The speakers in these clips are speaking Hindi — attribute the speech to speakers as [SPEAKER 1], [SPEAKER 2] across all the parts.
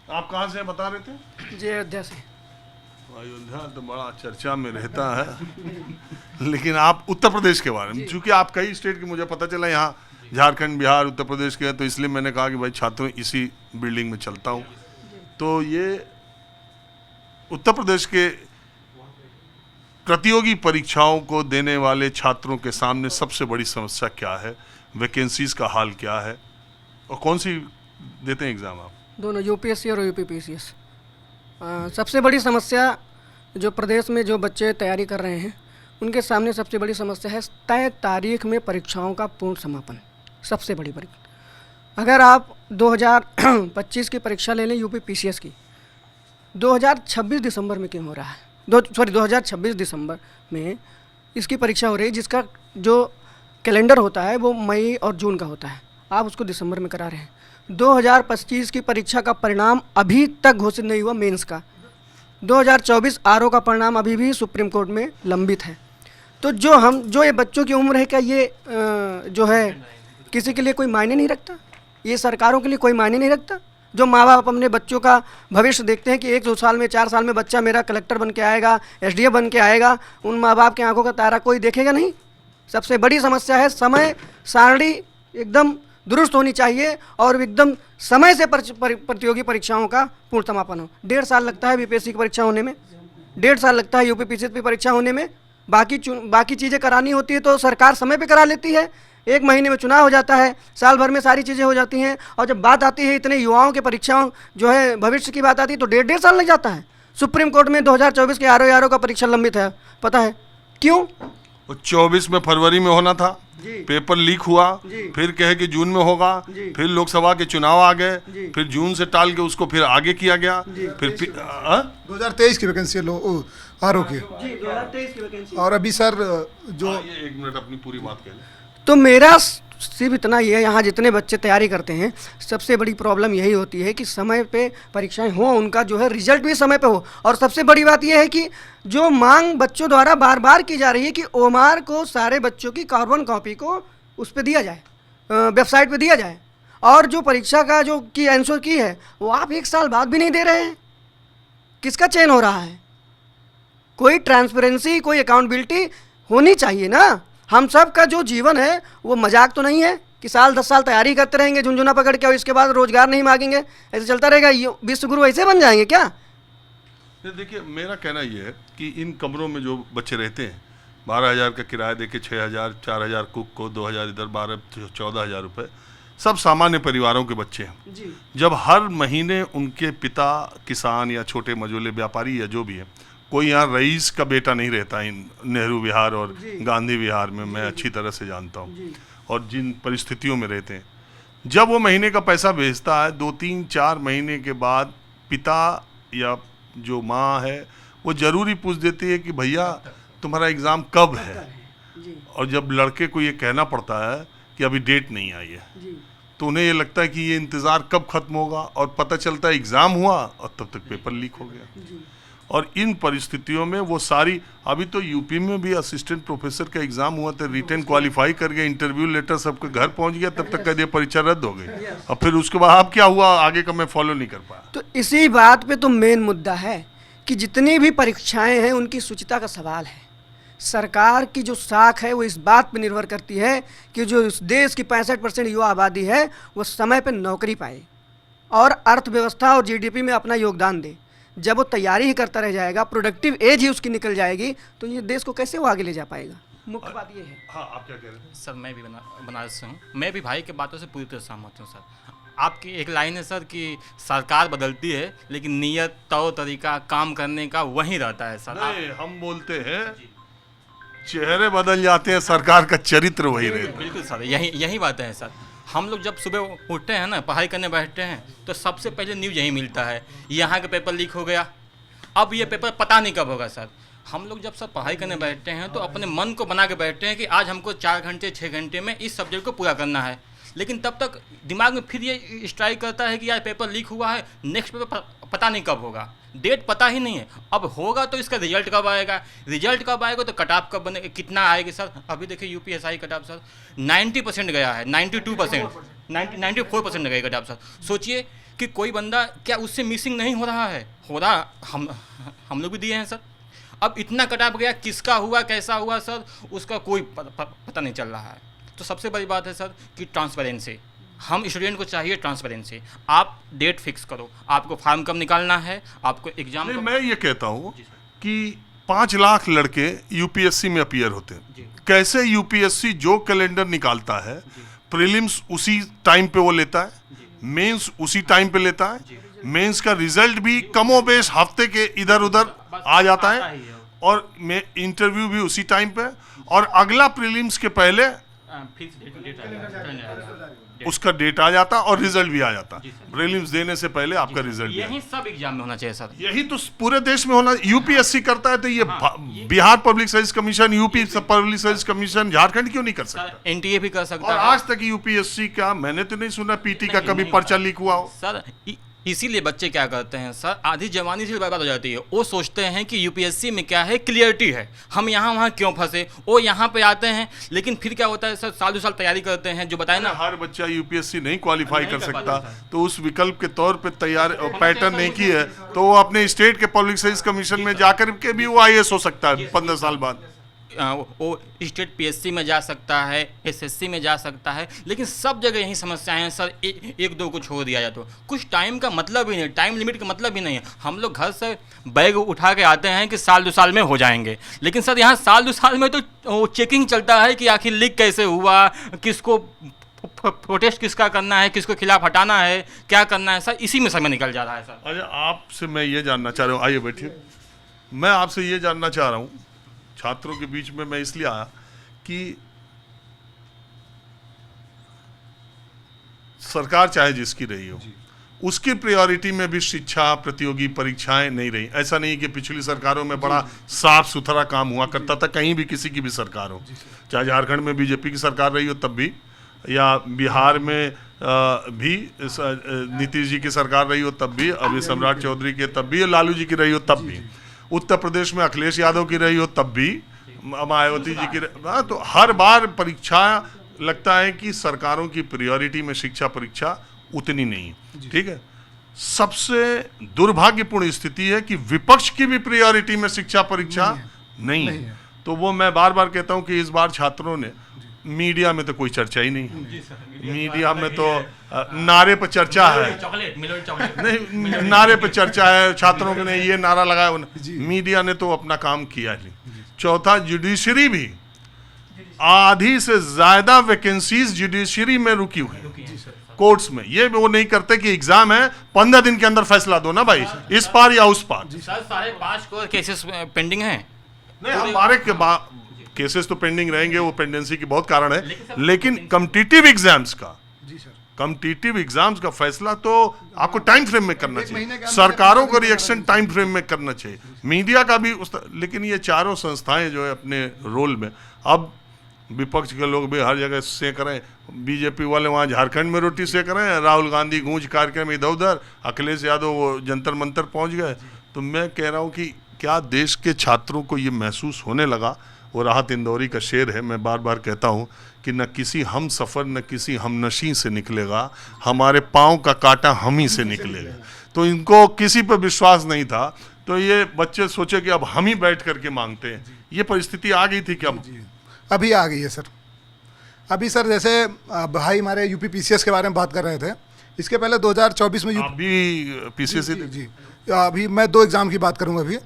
[SPEAKER 1] आप कहाँ से बता रहे थे?
[SPEAKER 2] जी, अयोध्या से।
[SPEAKER 1] अयोध्या तो बड़ा चर्चा में रहता है लेकिन आप उत्तर प्रदेश के बारे में, चूंकि आप कई स्टेट के, मुझे पता चला यहाँ झारखंड, बिहार, उत्तर प्रदेश के हैं, तो इसलिए मैंने कहा कि भाई छात्रों इसी बिल्डिंग में चलता हूँ। तो ये उत्तर प्रदेश के प्रतियोगी परीक्षाओं को देने वाले छात्रों के सामने सबसे बड़ी समस्या क्या है, वैकेंसीज का हाल क्या है, और कौन सी देते हैं एग्ज़ाम आप?
[SPEAKER 2] दोनों, यूपीएससी और यूपीपीसीएस। सबसे बड़ी समस्या जो प्रदेश में जो बच्चे तैयारी कर रहे हैं उनके सामने सबसे बड़ी समस्या है तय तारीख में परीक्षाओं का पूर्ण समापन। सबसे बड़ी अगर आप 2025 की परीक्षा ले लें यूपीपीसीएस की, 2026 दिसंबर में क्यों हो रहा है? 2026 दिसंबर में इसकी परीक्षा हो रही है, जिसका जो कैलेंडर होता है वो मई और जून का होता है, आप उसको दिसंबर में करा रहे हैं। 2025 की परीक्षा का परिणाम अभी तक घोषित नहीं हुआ मेंस का। 2024 आरओ का परिणाम अभी भी सुप्रीम कोर्ट में लंबित है। तो जो ये बच्चों की उम्र है, क्या ये जो है किसी के लिए कोई मायने नहीं रखता? ये सरकारों के लिए कोई मायने नहीं रखता? जो माँ बाप अपने बच्चों का भविष्य देखते हैं कि 1-2 साल में, 4 साल में बच्चा मेरा कलेक्टर बन के आएगा, एसडीएम बन के आएगा, उन माँ बाप की आंखों का तारा कोई देखेगा नहीं। सबसे बड़ी समस्या है समय सारणी एकदम दुरुस्त होनी चाहिए और एकदम समय से प्रतियोगी परीक्षाओं का पूर्ण समापन हो। 1.5 साल लगता है बीपीएससी की परीक्षा होने में, 1.5 साल लगता है यूपीपीसीएस की परीक्षा होने में। बाकी चीज़ें करानी होती है तो सरकार समय पे करा लेती है, 1 महीने में चुनाव हो जाता है, साल भर में सारी चीज़ें हो जाती हैं। और जब बात आती है इतने युवाओं के परीक्षाओं जो है भविष्य की बात आती है तो 1.5 साल लग जाता है। सुप्रीम कोर्ट में 2024 के आरओ का परीक्षा लंबित है, पता है क्यों?
[SPEAKER 1] 24 में फरवरी में होना था, पेपर लीक हुआ, फिर कहे कि जून में होगा, फिर लोकसभा के चुनाव आ गए, फिर जून से टाल के उसको फिर आगे किया गया, फिर
[SPEAKER 3] 2023 की वैकेंसी आरओ की,
[SPEAKER 2] 2023 की वैकेंसी।
[SPEAKER 3] और अभी सर जो
[SPEAKER 1] ये 1 मिनट अपनी पूरी बात कह लें।
[SPEAKER 2] तो मेरा सिर्फ इतना ही है, यहाँ जितने बच्चे तैयारी करते हैं सबसे बड़ी प्रॉब्लम यही होती है कि समय पे परीक्षाएं हों, उनका जो है रिजल्ट भी समय पे हो। और सबसे बड़ी बात यह है कि जो मांग बच्चों द्वारा बार बार की जा रही है कि ओमार को सारे बच्चों की कार्बन कॉपी को उस पर दिया जाए, वेबसाइट पे दिया जाए, और जो परीक्षा का जो की आंसर की है वो आप 1 साल बाद भी नहीं दे रहे हैं। किसका चयन हो रहा है? कोई ट्रांसपेरेंसी, कोई अकाउंटेबिलिटी होनी चाहिए ना। हम सब का जो जीवन है वो मजाक तो नहीं है कि साल 10 साल तैयारी करते रहेंगे झुनझुना पकड़ के और इसके बाद रोजगार नहीं मांगेंगे, ऐसे चलता रहेगा। ये विश्वगुरु ऐसे बन जाएंगे क्या?
[SPEAKER 1] देखिए, मेरा कहना ये है कि इन कमरों में जो बच्चे रहते हैं, 12,000 का किराया देके 6,000, 4,000 कुक को, 2,000 इधर, 14,000 रुपये, सब सामान्य परिवारों के बच्चे हैं
[SPEAKER 2] जी।
[SPEAKER 1] जब हर महीने उनके पिता किसान या छोटे मझोले व्यापारी या जो भी है, कोई यहाँ रईस का बेटा नहीं रहता इन नेहरू विहार और गांधी विहार में, मैं अच्छी तरह से जानता हूँ, और जिन परिस्थितियों में रहते हैं, जब वो महीने का पैसा भेजता है 2-3-4 महीने के बाद पिता या जो माँ है वो ज़रूरी पूछ देती है कि भैया तुम्हारा एग्ज़ाम कब है। और जब लड़के को ये कहना पड़ता है कि अभी डेट नहीं आई है, तो उन्हें ये लगता है कि ये इंतज़ार कब ख़त्म होगा, और पता चलता है एग्ज़ाम हुआ और तब तक पेपर लीक हो गया। और इन परिस्थितियों में वो सारी, अभी तो यूपी में भी असिस्टेंट प्रोफेसर का एग्ज़ाम हुआ था, रिटन क्वालिफाई कर गया, इंटरव्यू लेटर सबके घर पहुंच गया, तब तक कह दिया परीक्षा रद्द हो गई। और फिर उसके बाद अब क्या हुआ आगे का मैं फॉलो नहीं कर पाया।
[SPEAKER 2] तो इसी बात पे तो मेन मुद्दा है कि जितनी भी परीक्षाएं हैं उनकी शुचिता का सवाल है। सरकार की जो साख है वो इस बात पे निर्भर करती है कि जो इस देश की 65% युवा आबादी है वो समय पे नौकरी पाए और अर्थव्यवस्था और जीडीपी में अपना योगदान दे। जब वो तैयारी ही करता रह जाएगा, प्रोडक्टिव एज ही उसकी निकल जाएगी, तो ये देश को कैसे वो आगे ले जा पाएगा? मुख्य बात ये है।
[SPEAKER 1] हाँ, आप क्या कह रहे हैं?
[SPEAKER 4] सर, मैं भी बनारस से हूँ। मैं भी भाई के बातों से पूरी तरह सहमत हूँ सर। आपकी एक लाइन है सर कि सरकार बदलती है लेकिन नियत, तौर तरीका, काम करने का वही रहता है सर।
[SPEAKER 1] नहीं, हम बोलते हैं चेहरे बदल जाते हैं, सरकार का चरित्र वही रहता है।
[SPEAKER 4] बिल्कुल सर, यही बातें हैं सर। हम लोग जब सुबह उठते हैं ना, पढ़ाई करने बैठते हैं, तो सबसे पहले न्यूज़ यही मिलता है, यहाँ का पेपर लीक हो गया, अब ये पेपर पता नहीं कब होगा सर। हम लोग जब सर पढ़ाई करने बैठते हैं तो अपने मन को बना के बैठते हैं कि आज हमको 4 घंटे 6 घंटे में इस सब्जेक्ट को पूरा करना है, लेकिन तब तक दिमाग में फिर ये स्ट्राइक करता है कि यार पेपर लीक हुआ है, नेक्स्ट पेपर पता नहीं कब होगा, डेट पता ही नहीं है, अब होगा तो इसका रिजल्ट कब आएगा, रिजल्ट कब आएगा तो कट ऑफ कब बनेगा, कितना आएगी सर। अभी देखिए यूपीएसआई कट ऑफ सर 90% गया है, 92%, 94% गया कट ऑफ सर। सोचिए कि कोई बंदा क्या उससे मिसिंग नहीं हो रहा है, हो रहा, हम लोग भी दिए हैं सर। अब इतना कट ऑफ गया, किसका हुआ कैसा हुआ सर उसका कोई पता नहीं चल रहा है। तो सबसे बड़ी बात है सर कि ट्रांसपेरेंसी, हम स्टूडेंट को चाहिए ट्रांसपेरेंसी। आप डेट फिक्स करो, आपको फॉर्म कब निकालना है, आपको एग्जाम
[SPEAKER 1] नहीं, मैं ये कहता हूँ कि 5 लाख लड़के यूपीएससी में अपीयर होते हैं। कैसे यूपीएससी जो कैलेंडर निकालता है, प्रीलिम्स उसी टाइम पे वो लेता है, मेंस उसी टाइम पे लेता है, मेंस का रिजल्ट भी कमोबेश हफ्ते के इधर उधर आ जाता है, और इंटरव्यू भी उसी टाइम पे, और अगला प्रीलिम्स के पहले उसका डेट आ जाता और रिजल्ट भी आ जाता। प्रीलिम्स देने से पहले आपका रिजल्ट भी
[SPEAKER 4] यही सब एग्जाम में होना चाहिए सर।
[SPEAKER 1] यही तो पूरे देश में होना। यूपीएससी करता है तो ये Bihar public service commission, UP public service commission, Jharkhand क्यों नहीं कर सकता?
[SPEAKER 4] एनटीए भी कर सकता
[SPEAKER 1] और
[SPEAKER 4] है।
[SPEAKER 1] आज तक यूपीएससी का मैंने तो नहीं सुना पीटी का कभी पर्चा लीक हुआ हो।
[SPEAKER 4] सर इसीलिए बच्चे क्या करते हैं सर, आधी जवानी से बर्बाद हो जाती है। वो सोचते हैं कि यूपीएससी में क्या है, क्लियरिटी है, हम यहाँ वहाँ क्यों फंसे। वो यहाँ पे आते हैं, लेकिन फिर क्या होता है सर, साल 2 साल तैयारी करते हैं, जो बताए ना,
[SPEAKER 1] हर बच्चा यूपीएससी नहीं क्वालिफाई कर सकता, तो उस विकल्प के तौर पे तैयार पैटर्न नहीं की है, तो वो अपने स्टेट के पब्लिक सर्विस कमीशन में जाकर के भी वो आईएएस हो सकता है 15 साल बाद।
[SPEAKER 4] वो स्टेट पीएससी में जा सकता है, एसएससी में जा सकता है, लेकिन सब जगह यही समस्याएं हैं सर। एक दो को छोड़ दिया जाए तो कुछ टाइम का मतलब ही नहीं, टाइम लिमिट का मतलब ही नहीं है। हम लोग घर से बैग उठा के आते हैं कि साल 2 साल में हो जाएंगे, लेकिन सर यहाँ साल 2 साल में तो चेकिंग चलता है कि आखिर लीक कैसे हुआ, किसको प्रोटेस्ट किसका करना है, किसको खिलाफ हटाना है, क्या करना है सर, इसी में समय निकल जा रहा है सर।
[SPEAKER 1] अच्छा, आपसे मैं ये जानना चाह रहा हूँ, आइए बैठिए। मैं आपसे ये जानना चाह रहा हूँ, छात्रों के बीच में मैं इसलिए आया कि सरकार चाहे जिसकी रही हो, उसकी प्रायोरिटी में भी शिक्षा, प्रतियोगी परीक्षाएं नहीं रही। ऐसा नहीं कि पिछली सरकारों में बड़ा साफ सुथरा काम हुआ करता था, कहीं भी किसी की भी सरकार हो, चाहे झारखंड में बीजेपी की सरकार रही हो तब भी, या बिहार में भी नीतीश जी की सरकार रही हो तब भी, अभी सम्राट चौधरी के तब भी, लालू जी की रही हो तब भी, उत्तर प्रदेश में अखिलेश यादव की रही हो तब भी, मायावती जी की, तो हर बार परीक्षा लगता है कि सरकारों की प्रायोरिटी में शिक्षा परीक्षा उतनी नहीं है। ठीक है, सबसे दुर्भाग्यपूर्ण स्थिति है कि विपक्ष की भी प्रायोरिटी में शिक्षा परीक्षा नहीं है। तो वो मैं बार बार कहता हूं कि इस बार छात्रों ने, मीडिया में तो कोई चर्चा ही नहीं है, मीडिया में तो नारे पर चर्चा है, नहीं नारे पर चर्चा है, छात्रों ने ये नारा लगाया, मीडिया ने तो अपना काम किया ही। चौथा, जुडिशरी भी, आधी से ज्यादा वैकेंसीज जुडिशरी में रुकी हुई, कोर्ट्स में। ये वो नहीं करते कि एग्जाम है 15 दिन के अंदर फैसला दो ना भाई, इस पार या उस पार।
[SPEAKER 4] सर 5.5 करोड़ केसेस पेंडिंग हैं।
[SPEAKER 1] नहीं, हमारे के केसेस तो पेंडिंग रहेंगे, वो पेंडेंसी की बहुत कारण है, लेकिन कॉम्पिटिटिव एग्जाम्स का फैसला तो आपको टाइम फ्रेम में करना चाहिए, सरकारों का रिएक्शन टाइम फ्रेम में करना चाहिए, मीडिया का भी लेकिन ये चारों संस्थाएं जो है अपने रोल में, अब विपक्ष के लोग भी हर जगह सेक रहे हैं, बीजेपी वाले वहाँ झारखंड में रोटी सेक रहे हैं, राहुल गांधी गूंज कार्यक्रम इधर उधर, अखिलेश यादव वो जंतर मंतर पहुँच गए। तो मैं कह रहा हूँ कि क्या देश के छात्रों को ये महसूस होने लगा, वो राहत इंदौरी का शेर है, मैं बार बार कहता हूँ कि न किसी हम सफ़र न किसी हम नशी से निकलेगा, हमारे पाँव का कांटा हम ही से निकलेगा। तो इनको किसी पर विश्वास नहीं था, तो ये बच्चे सोचे कि अब हम ही बैठ करके मांगते हैं। ये परिस्थिति आ गई थी क्या?
[SPEAKER 3] अभी आ गई है सर। अभी सर जैसे भाई हमारे यूपी पीसीएस के बारे में बात कर रहे थे, इसके पहले 2024 में
[SPEAKER 1] अभी पीसीएस
[SPEAKER 3] जी, अभी मैं 2 एग्ज़ाम की बात करूँगा। अभी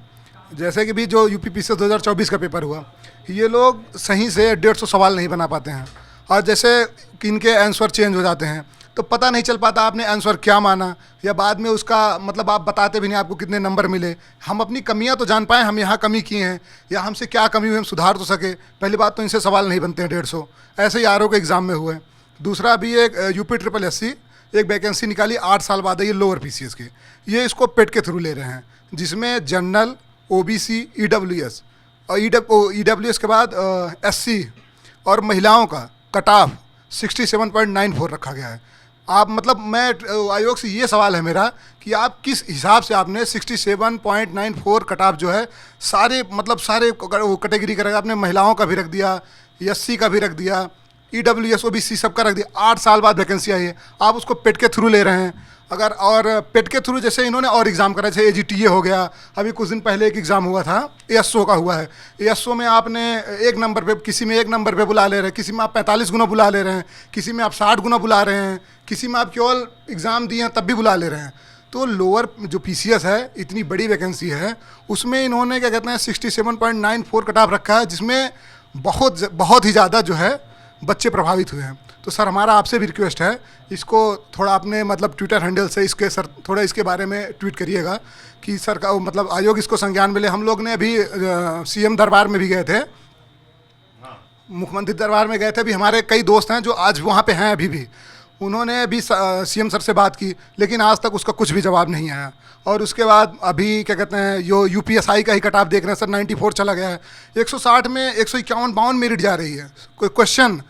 [SPEAKER 3] जैसे कि भी जो यूपी पीसीएस 2024 का पेपर हुआ, ये लोग सही से 150 सवाल नहीं बना पाते हैं, और जैसे कि इनके आंसर चेंज हो जाते हैं तो पता नहीं चल पाता आपने आंसर क्या माना, या बाद में उसका मतलब आप बताते भी नहीं आपको कितने नंबर मिले। हम अपनी कमियां तो जान पाएँ, हम यहाँ कमी किए हैं या हमसे क्या कमी हुई, हम सुधार तो सके। पहली बात तो इनसे सवाल नहीं बनते हैं 150, ऐसे ही आरओ के एग्ज़ाम में हुए। दूसरा भी एक यूपी SSSC एक वैकेंसी निकाली 8 साल बाद है, ये लोअर पीसीएस के, ये इसको पेट के थ्रू ले रहे हैं, जिसमें जनरल, ओबीसी, ईडब्ल्यूएस और ईडब्ल्यूएस के बाद एससी और महिलाओं का कट ऑफ 67.94 रखा गया है। आप मतलब मैं आयोग से ये सवाल है मेरा कि आप किस हिसाब से आपने 67.94 कट ऑफ जो है सारे मतलब सारे कैटेगरी का रखा, आपने महिलाओं का भी रख दिया, एससी का भी रख दिया, ईडब्ल्यूएस ओबीसी सबका रख दिया। 8 साल बाद वैकेंसी आई है, आप उसको पेट के थ्रू ले रहे हैं। अगर और पेट के थ्रू जैसे इन्होंने और एग्ज़ाम करा, जैसे AGTA हो गया, अभी कुछ दिन पहले एक एग्ज़ाम हुआ था ASO का हुआ है। ASO में आपने एक नंबर पे, किसी में एक नंबर पे बुला ले रहे हैं, किसी में आप 45 गुना बुला ले रहे हैं, किसी में आप 60 गुना बुला रहे हैं, किसी में आप केवल एग्ज़ाम दिए हैं तब भी बुला ले रहे हैं। तो लोअर जो PCS है, इतनी बड़ी वैकेंसी है, उसमें इन्होंने क्या कहते हैं 67.94 कट ऑफ रखा है, जिसमें बहुत ही ज़्यादा जो है बच्चे प्रभावित हुए हैं। तो सर हमारा आपसे भी रिक्वेस्ट है, इसको थोड़ा अपने मतलब ट्विटर हैंडल से इसके सर थोड़ा इसके बारे में ट्वीट करिएगा कि सर का मतलब आयोग इसको संज्ञान में ले। हम लोग ने अभी CM दरबार में भी गए थे, मुख्यमंत्री दरबार में गए थे, अभी हमारे कई दोस्त हैं जो आज वहाँ पे हैं अभी भी, उन्होंने भी CM सर से बात की, लेकिन आज तक उसका कुछ भी जवाब नहीं आया। और उसके बाद अभी क्या कहते हैं यो UPSI का ही कट ऑफ देख रहे हैं सर, 94 चला गया है, 160 में 151-52 मेरिट जा रही है। कोई क्वेश्चन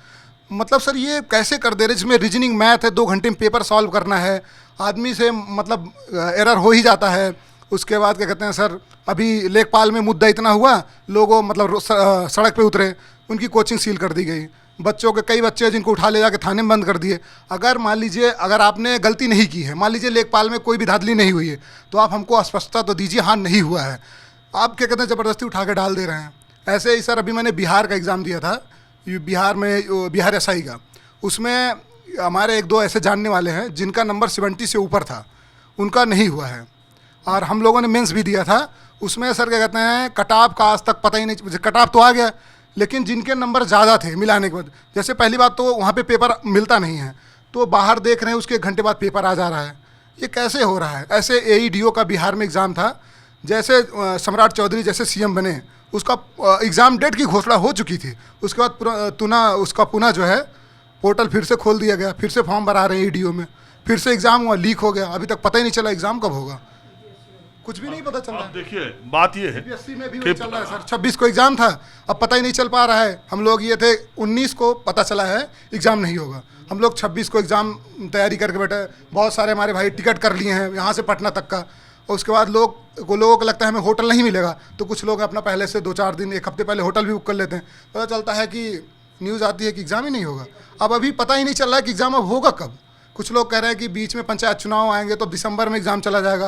[SPEAKER 3] मतलब सर ये कैसे कर दे रहे, जिसमें रीजनिंग मैथ है, 2 घंटे में पेपर सॉल्व करना है, आदमी से मतलब एरर हो ही जाता है। उसके बाद क्या कहते हैं सर, अभी लेखपाल में मुद्दा इतना हुआ, लोगों मतलब सड़क पे उतरे, उनकी कोचिंग सील कर दी गई, बच्चों के कई बच्चे जिनको उठा ले जाके थाने में बंद कर दिए। अगर मान लीजिए अगर आपने गलती नहीं की है, मान लीजिए लेखपाल में कोई भी धांधली नहीं हुई है, तो आप हमको स्पष्टता तो दीजिए हाँ नहीं हुआ है, आप क्या कहते हैं ज़बरदस्ती उठा के डाल दे रहे हैं। ऐसे ही सर अभी मैंने बिहार का एग्ज़ाम दिया था, बिहार में बिहार SI का, उसमें हमारे 1-2 ऐसे जानने वाले हैं जिनका नंबर 70 से ऊपर था, उनका नहीं हुआ है। और हम लोगों ने मेंस भी दिया था, उसमें सर क्या कहते हैं कट ऑफ का आज तक पता ही नहीं, कट ऑफ तो आ गया लेकिन जिनके नंबर ज़्यादा थे मिलाने के बाद, जैसे पहली बात तो वहाँ पे पेपर मिलता नहीं है, तो बाहर देख रहे हैं उसके 1 घंटे बाद पेपर आ जा रहा है, ये कैसे हो रहा है। ऐसे AEDO का बिहार में एग्ज़ाम था, जैसे सम्राट चौधरी जैसे CM बने, उसका एग्ज़ाम डेट की घोषणा हो चुकी थी, उसके बाद पुनः जो है पोर्टल फिर से खोल दिया गया, फिर से फॉर्म भरा रहे हैं AEDO में, फिर से एग्ज़ाम हुआ, लीक हो गया, अभी तक पता ही नहीं चला एग्ज़ाम कब होगा, कुछ भी नहीं पता चल रहा है।
[SPEAKER 1] देखिए बात ये है
[SPEAKER 3] CBSE में भी वही चल रहा है सर, 26 को एग्ज़ाम था, अब पता ही नहीं चल पा रहा है। हम लोग ये थे 19 को पता चला है एग्ज़ाम नहीं होगा, हम लोग 26 को एग्ज़ाम तैयारी करके बैठे, बहुत सारे हमारे भाई टिकट कर लिए हैं यहाँ से पटना तक का, और उसके बाद लोगों को लगता है हमें होटल नहीं मिलेगा, तो कुछ लोग अपना पहले से 2-4 दिन 1 हफ्ते पहले होटल भी बुक कर लेते हैं। पता चलता है कि न्यूज़ आती है कि एग्ज़ाम ही नहीं होगा। अब अभी पता ही नहीं चल रहा है कि एग्ज़ाम अब होगा कब। कुछ लोग कह रहे हैं कि बीच में पंचायत चुनाव आएंगे तो दिसंबर में एग्ज़ाम चला जाएगा,